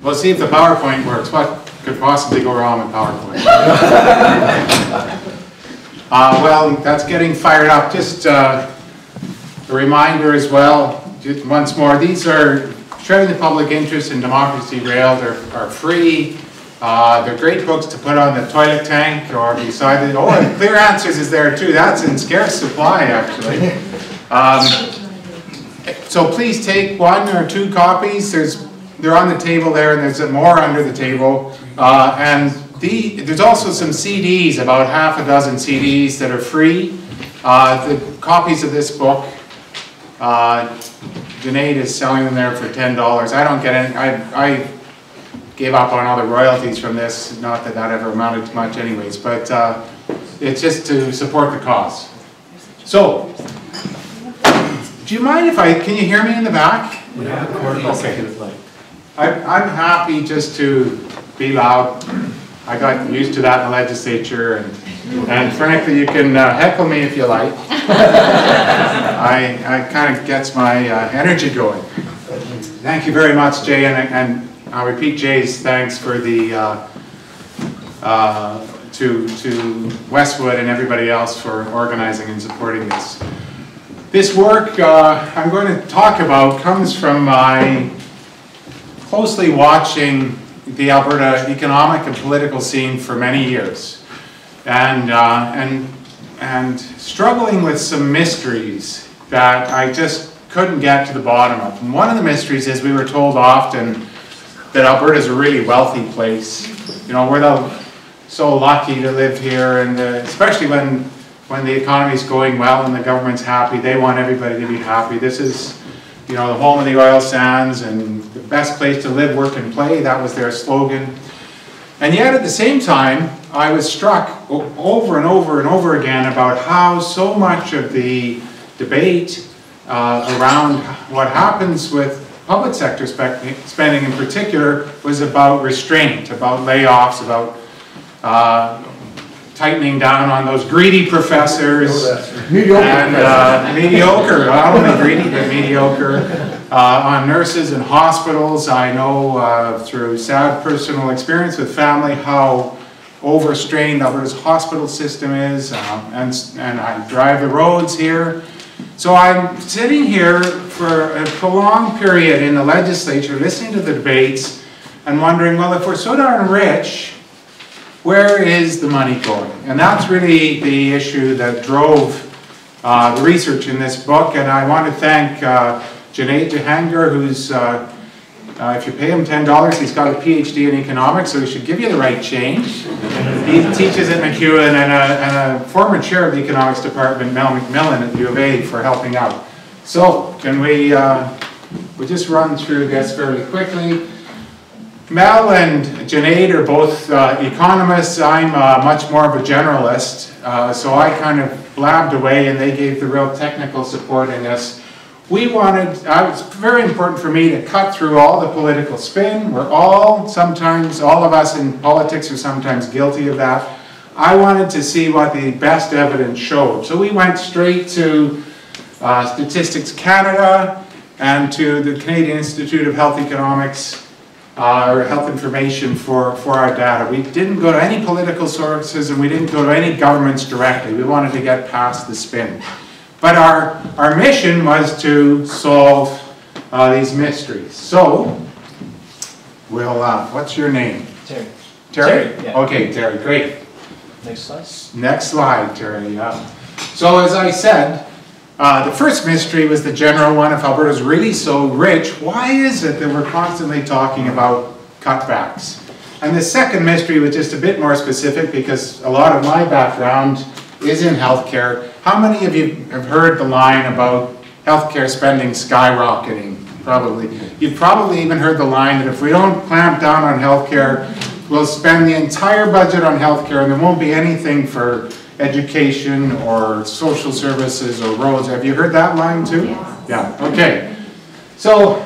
We'll see if the PowerPoint works. What could possibly go wrong with PowerPoint? Well, that's getting fired up. Just a reminder as well, just once more, these are Shredding the Public Interest in Democracy Railed are free. They're great books to put on the toilet tank or beside it. Oh, and Clear Answers is there too. That's in scarce supply, actually. So please take 1 or 2 copies. They're on the table there, and there's more under the table. And there's also some CDs, about half a dozen CDs that are free. The copies of this book, Junaid is selling them there for $10. I don't get any. I gave up on all the royalties from this. Not that that ever amounted to much, anyways. But it's just to support the cause. So, do you mind if can you hear me in the back? Yeah, okay. I'm happy just to be loud. I got used to that in the legislature, and frankly, you can heckle me if you like. I kind of gets my energy going. Thank you very much, Jay, and I'll repeat Jay's thanks for the to Westwood and everybody else for organizing and supporting this. This work I'm going to talk about comes from my closely watching the Alberta economic and political scene for many years, and struggling with some mysteries that I just couldn't get to the bottom of. And one of the mysteries is we were told often that Alberta is a really wealthy place. You know, we're so lucky to live here, and especially when the economy's going well and the government's happy, they want everybody to be happy. This is, you know, the home of the oil sands and the best place to live, work, and play. That was their slogan. And yet at the same time, I was struck over and over and over again about how so much of the debate around what happens with public sector spending in particular was about restraint, about layoffs, about tightening down on those greedy professors and mediocre, not only greedy but mediocre, on nurses and hospitals. I know through sad personal experience with family how overstrained Alberta's hospital system is, and I drive the roads here. So I'm sitting here for a prolonged period in the legislature listening to the debates and wondering, well, if we're so darn rich, where is the money going? And that's really the issue that drove the research in this book. And I want to thank Junaid Jahangar, who's, if you pay him $10, he's got a PhD in economics, so he should give you the right change. He teaches at McEwen, and a former chair of the economics department, Mel McMillan at U of A, for helping out. So, can we'll just run through this fairly quickly. Mel and Junaid are both economists. I'm much more of a generalist, so I kind of blabbed away and they gave the real technical support in this. It's very important for me to cut through all the political spin. We're all of us in politics are sometimes guilty of that. I wanted to see what the best evidence showed. So we went straight to Statistics Canada and to the Canadian Institute of Health Economics, or health information for our data. We didn't go to any political sources, and we didn't go to any governments directly. We wanted to get past the spin. But our mission was to solve these mysteries. So, what's your name? Terry. Terry? Yeah. Okay, Terry, great. Next slide. Next slide, Terry. So as I said, the first mystery was the general one. If Alberta's really so rich, why is it that we're constantly talking about cutbacks? And the second mystery was just a bit more specific, because a lot of my background is in healthcare. How many of you have heard the line about healthcare spending skyrocketing? Probably. You've probably even heard the line that if we don't clamp down on healthcare, we'll spend the entire budget on healthcare and there won't be anything for education or social services or roads. Have you heard that line too? Yes. Yeah, okay. So,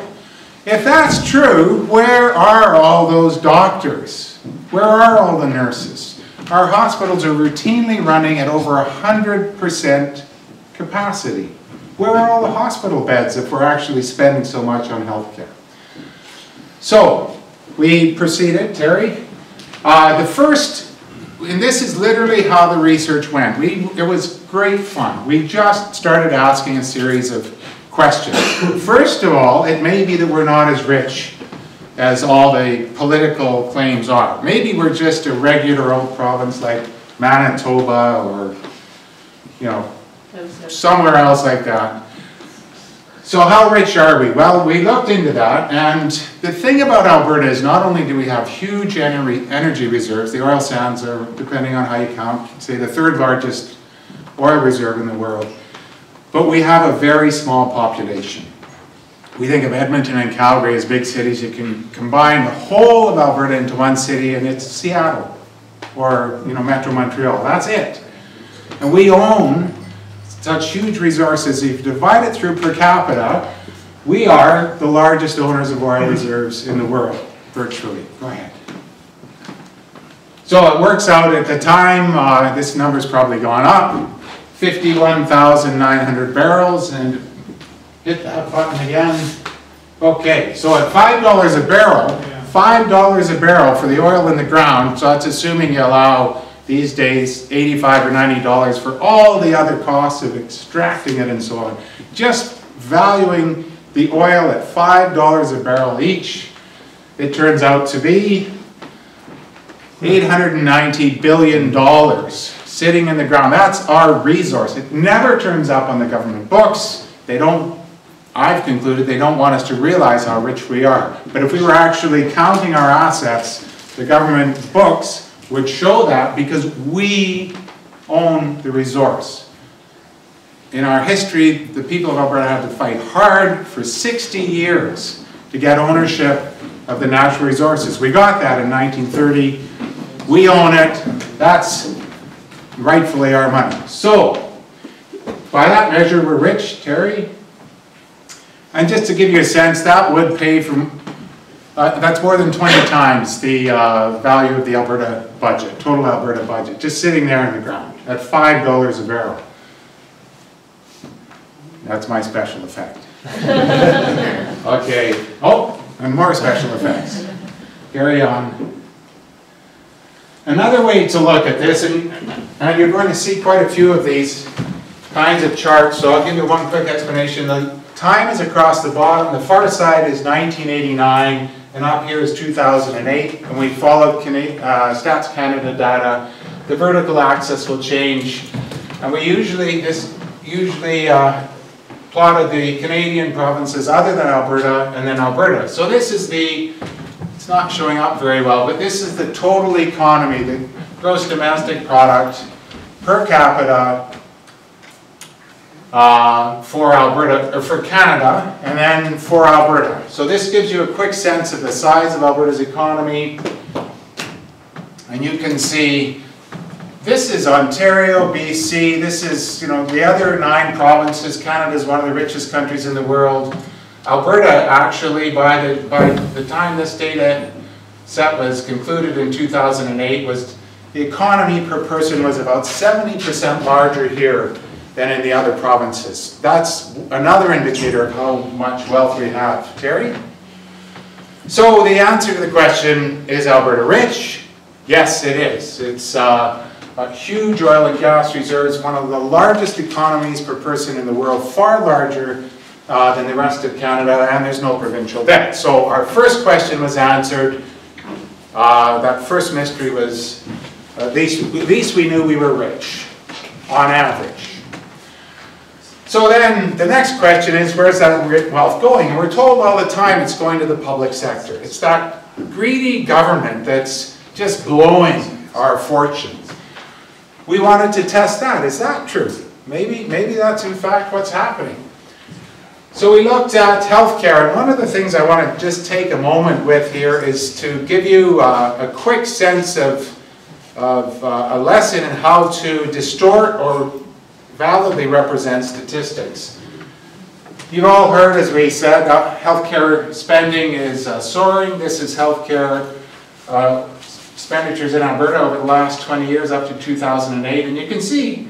if that's true, where are all those doctors? Where are all the nurses? Our hospitals are routinely running at over 100% capacity. Where are all the hospital beds if we're actually spending so much on healthcare? So, we proceeded, Terry. The first, and this is literally how the research went. It was great fun. We just started asking a series of questions. First of all, it may be that we're not as rich as all the political claims are. Maybe we're just a regular old province like Manitoba or, you know, somewhere else like that. So how rich are we? Well, we looked into that, and the thing about Alberta is not only do we have huge energy reserves, the oil sands are, depending on how you count, say the third largest oil reserve in the world, but we have a very small population. We think of Edmonton and Calgary as big cities. You can combine the whole of Alberta into one city, and it's Seattle or, you know, Metro Montreal. That's it. And we own such huge resources. If you divide it through per capita, we are the largest owners of oil reserves in the world, virtually. Go ahead. So it works out at the time, this number's probably gone up, 51,900 barrels, and hit that button again. Okay, so at $5 a barrel, $5 a barrel for the oil in the ground, so that's assuming you allow these days $85 or $90 for all the other costs of extracting it and so on. Just valuing the oil at $5 a barrel each, it turns out to be $890 billion sitting in the ground. That's our resource. It never turns up on the government books. They don't, I've concluded, they don't want us to realize how rich we are. But if we were actually counting our assets, the government books would show that because we own the resource. In our history, the people of Alberta had to fight hard for 60 years to get ownership of the natural resources. We got that in 1930. We own it. That's rightfully our money. So, by that measure, we're rich, Terry. And just to give you a sense, that would pay for, that's more than 20 times the value of the Alberta budget, total Alberta budget, just sitting there in the ground at $5 a barrel. That's my special effect. Okay. Oh, and more special effects. Carry on. Another way to look at this, and you're going to see quite a few of these kinds of charts, so I'll give you one quick explanation. The time is across the bottom. The far side is 1989, and up here is 2008, and we followed Stats Canada data. The vertical axis will change, and we usually plotted the Canadian provinces other than Alberta, and then Alberta. So this is the, it's not showing up very well, but this is the total economy, the gross domestic product per capita for Alberta, or for Canada, and then for Alberta. So this gives you a quick sense of the size of Alberta's economy. And you can see, this is Ontario, BC, this is, you know, the other 9 provinces. Canada is one of the richest countries in the world. Alberta, actually, by the time this data set was concluded in 2008, was, the economy per person was about 70% larger here than in the other provinces. That's another indicator of how much wealth we have. Terry? So the answer to the question, is Alberta rich? Yes, it is. It's a huge oil and gas reserves, one of the largest economies per person in the world, far larger than the rest of Canada, and there's no provincial debt. So our first question was answered. That first mystery was, at least we knew we were rich, on average. So then the next question is, where's that wealth going? And we're told all the time it's going to the public sector. It's that greedy government that's just blowing our fortunes. We wanted to test that. Is that true? Maybe that's in fact what's happening. So we looked at healthcare, and one of the things I want to just take a moment with here is to give you a quick sense of a lesson in how to distort or validly represent statistics. You've all heard, as we said, healthcare spending is soaring. This is healthcare expenditures in Alberta over the last 20 years up to 2008, and you can see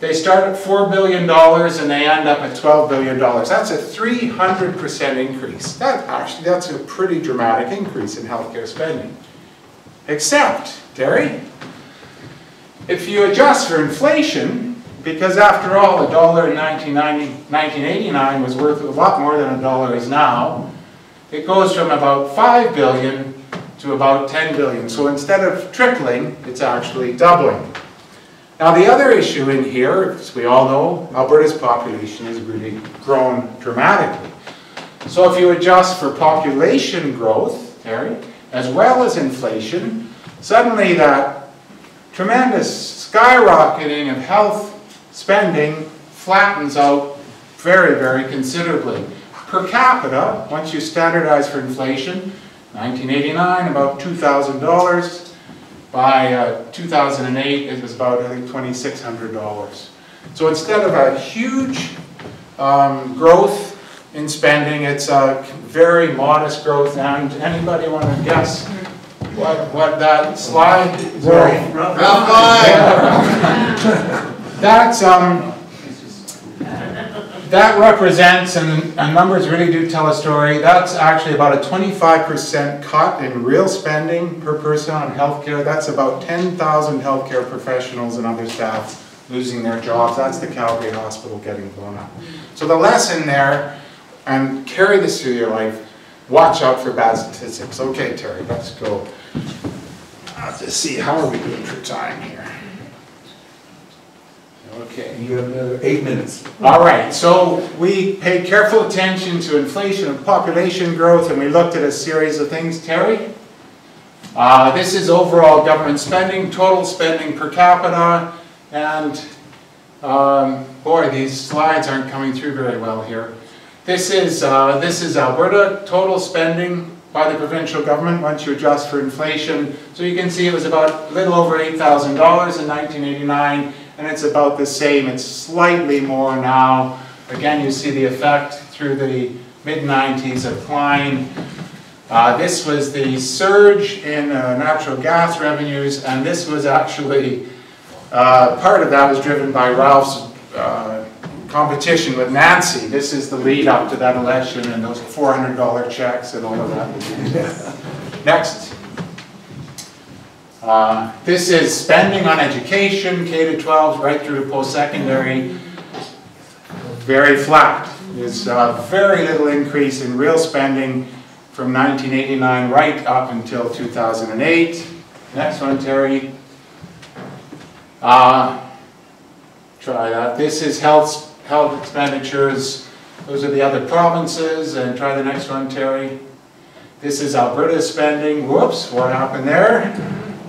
They start at $4 billion and they end up at $12 billion. That's a 300% increase. That's a pretty dramatic increase in healthcare spending. Except, Terry, if you adjust for inflation, because after all, $1 in 1989 was worth a lot more than $1 is now, it goes from about $5 billion to about $10 billion. So instead of tripling, it's actually doubling. Now the other issue in here, as we all know, Alberta's population has really grown dramatically. So if you adjust for population growth, Terry, as well as inflation, suddenly that tremendous skyrocketing of health spending flattens out very, very considerably. Per capita, once you standardize for inflation, 1989 about $2,000. By 2008 it was about, I think, $2,600. So instead of a huge growth in spending, it's a very modest growth. And anybody want to guess what that slide? Sorry. That represents, and numbers really do tell a story, that's actually about a 25% cut in real spending per person on healthcare. That's about 10,000 healthcare professionals and other staff losing their jobs. That's the Calgary Hospital getting blown up. So the lesson there, and carry this through your life, watch out for bad statistics. Okay, Terry, let's go. Let's see, how are we doing for time here? Okay. You have another 8 minutes. All right, so we paid careful attention to inflation and population growth, and we looked at a series of things. Terry? This is overall government spending, total spending per capita, and boy, these slides aren't coming through very well here. This is Alberta total spending by the provincial government once you adjust for inflation. So you can see it was about a little over $8,000 in 1989. And it's about the same. It's slightly more now. Again, you see the effect through the mid-90s of Klein. This was the surge in natural gas revenues, and this was actually, part of that was driven by Ralph's competition with Nancy. This is the lead up to that election and those $400 checks and all of that. Next. This is spending on education, K-12, right through to post-secondary. Very flat. There's very little increase in real spending from 1989 right up until 2008. Next one, Terry. Try that. This is health expenditures. Those are the other provinces. And try the next one, Terry. This is Alberta's spending. Whoops, what happened there?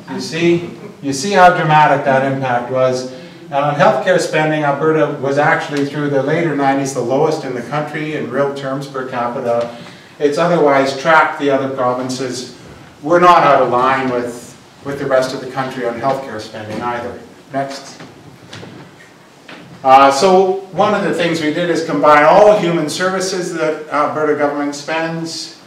You see how dramatic that impact was. And on healthcare spending, Alberta was actually through the later 90s the lowest in the country in real terms per capita. It's otherwise tracked the other provinces. We're not out of line with the rest of the country on healthcare spending either. Next. So one of the things we did is combine all human services that Alberta government spends.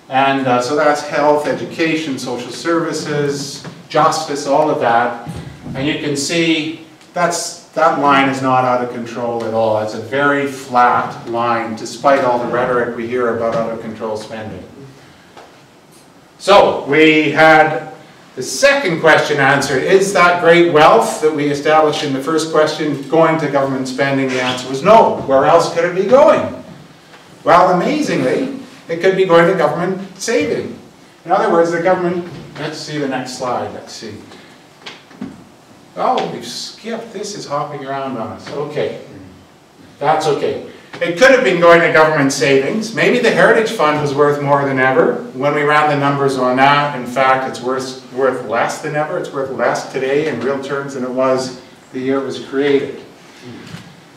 And so that's health, education, social services, justice, all of that. And you can see that line is not out of control at all. It's a very flat line, despite all the rhetoric we hear about out of control spending. So we had the second question answered. Is that great wealth that we established in the first question going to government spending? The answer was no. Where else could it be going? Well, amazingly, it could be going to government saving. In other words, the government, let's see the next slide, let's see. Oh, we've skipped, this is hopping around on us. Okay, that's okay. It could have been going to government savings. Maybe the Heritage Fund was worth more than ever. When we ran the numbers on that, in fact, it's worth less than ever. It's worth less today in real terms than it was the year it was created.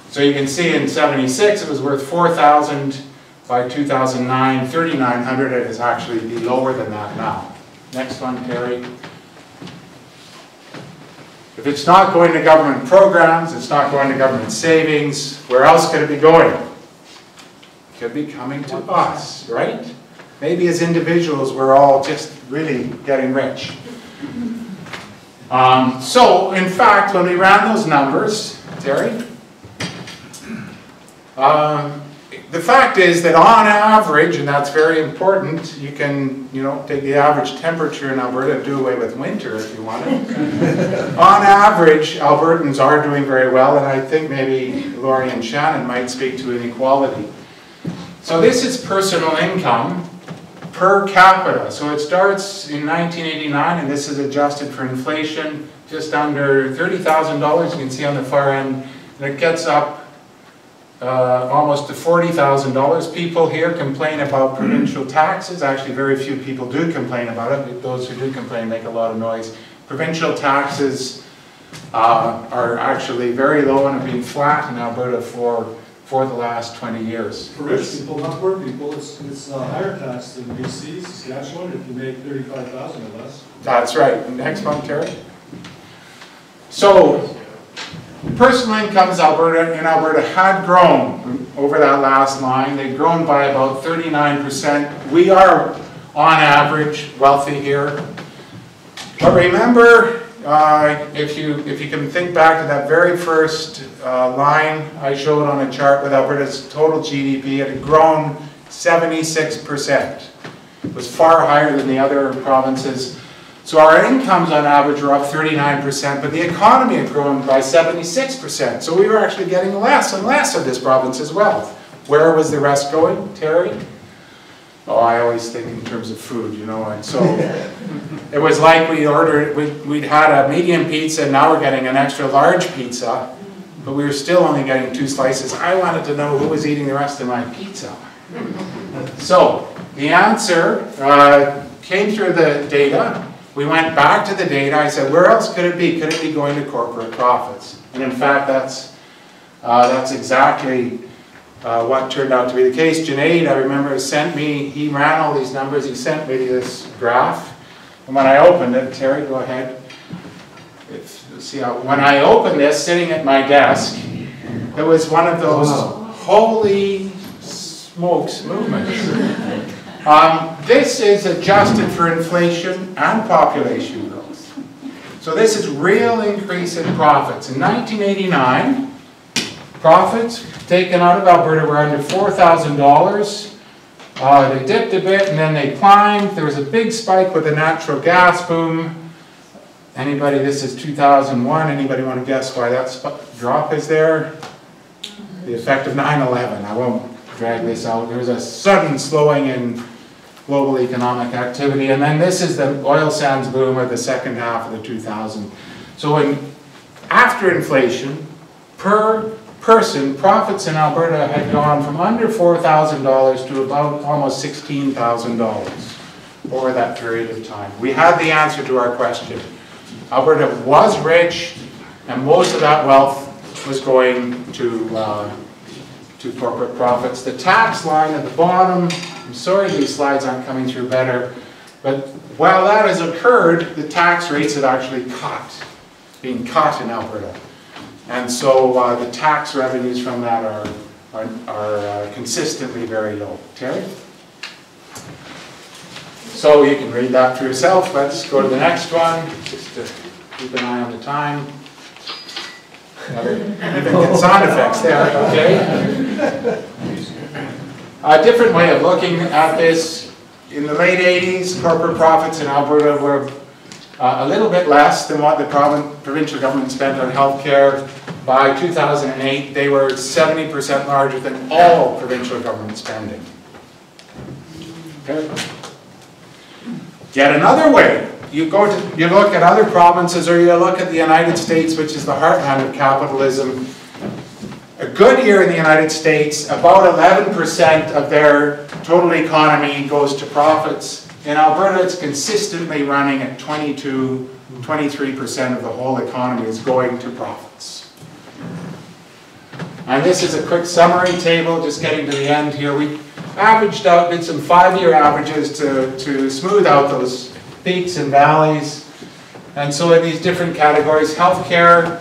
So you can see in '76 it was worth $4,000. By 2009, 3,900, it is actually be lower than that now. Next one, Terry. If it's not going to government programs, it's not going to government savings, where else could it be going? It could be coming to us, right? Maybe as individuals, we're all just really getting rich. So, in fact, when we ran those numbers, Terry? The fact is that on average, and that's very important, you can, take the average temperature in Alberta and do away with winter if you wanted. On average, Albertans are doing very well, and I think maybe Laurie and Shannon might speak to inequality. So this is personal income per capita. So it starts in 1989, and this is adjusted for inflation, just under $30,000, you can see on the far end, and it gets up almost to $40,000. People here complain about provincial taxes. Actually, very few people do complain about it. Those who do complain make a lot of noise. Provincial taxes are actually very low and have been flat in Alberta for the last 20 years. For rich people, not poor people, it's higher tax than BC, Saskatchewan, if you make $35,000 or less. That's right. Next one, Terry. So, personal incomes in Alberta had grown over that last line. They've grown by about 39%. We are, on average, wealthy here. But remember, if you can think back to that very first line I showed on a chart with Alberta's total GDP, it had grown 76%. It was far higher than the other provinces. So our incomes on average were up 39%, but the economy had grown by 76%. So we were actually getting less and less of this province's wealth. Where was the rest going, Terry? Oh, I always think in terms of food, and so it was like we'd had a medium pizza, and now we're getting an extra large pizza, but we were still only getting 2 slices. I wanted to know who was eating the rest of my pizza. So the answer came through the data. We went back to the data. I said, where else could it be? Could it be going to corporate profits? And in fact, that's exactly what turned out to be the case. Junaid, I remember, sent me, he ran all these numbers, he sent me this graph. And when I opened it, Terry, go ahead. When I opened this, sitting at my desk, it was one of those holy smokes movements. This is adjusted for inflation and population growth. So this is real increase in profits. In 1989, profits taken out of Alberta were under $4,000. They dipped a bit and then they climbed. There was a big spike with the natural gas boom. Anybody, this is 2001. Anybody want to guess why that drop is there? The effect of 9/11. I won't drag this out. There was a sudden slowing in global economic activity, and then this is the oil sands boom of the second half of the 2000s. So after inflation, per person, profits in Alberta had gone from under $4,000 to about almost $16,000 over that period of time. We had the answer to our question. Alberta was rich, and most of that wealth was going to corporate profits. The tax line at the bottom, I'm sorry these slides aren't coming through better, but while that has occurred, the tax rates have actually been cut in Alberta. And so the tax revenues from that are consistently very low. Terry? So you can read that for yourself. Let's go to the next one, just to keep an eye on the time. Even sound effects there, okay? A different way of looking at this. In the late 80s, corporate profits in Alberta were a little bit less than what the provincial government spent on healthcare. By 2008, they were 70% larger than all provincial government spending. Okay. Yet another way, you look at other provinces, or you look at the United States, which is the heartland of capitalism. A good year in the United States, about 11% of their total economy goes to profits. In Alberta, it's consistently running at 23% of the whole economy is going to profits. And this is a quick summary table, just getting to the end here. We averaged out, did some 5-year averages to smooth out those peaks and valleys. And so in these different categories, healthcare,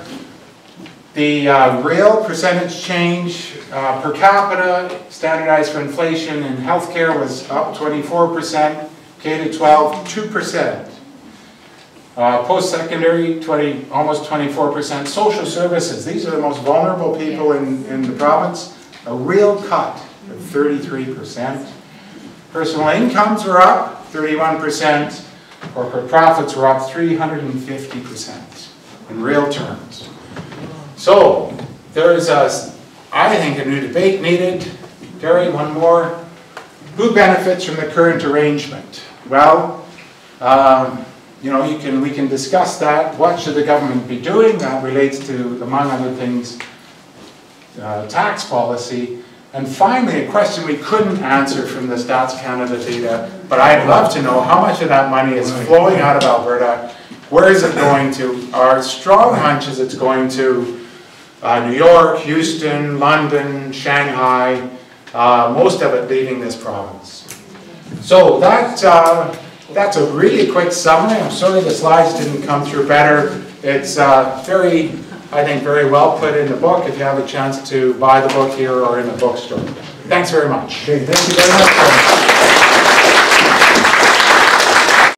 the real percentage change per capita, standardized for inflation in healthcare was up 24%, K-12, 2%. Post-secondary, almost 24%. Social services, these are the most vulnerable people in the province. A real cut of 33%. Personal incomes were up 31%. Corporate profits were up 350% in real terms. So there is, I think, a new debate needed. Terry, one more. Who benefits from the current arrangement? Well, you know, we can discuss that. What should the government be doing? That relates to, among other things, tax policy. And finally, a question we couldn't answer from the Stats Canada data, but I'd love to know how much of that money is flowing out of Alberta. Where is it going to? Our strong hunch is it's going to New York, Houston, London, Shanghai, most of it leaving this province. So that's a really quick summary. I'm sorry the slides didn't come through better. It's very, I think, very well put in the book if you have a chance to buy the book here or in a bookstore. Thanks very much. Okay, thank you very much.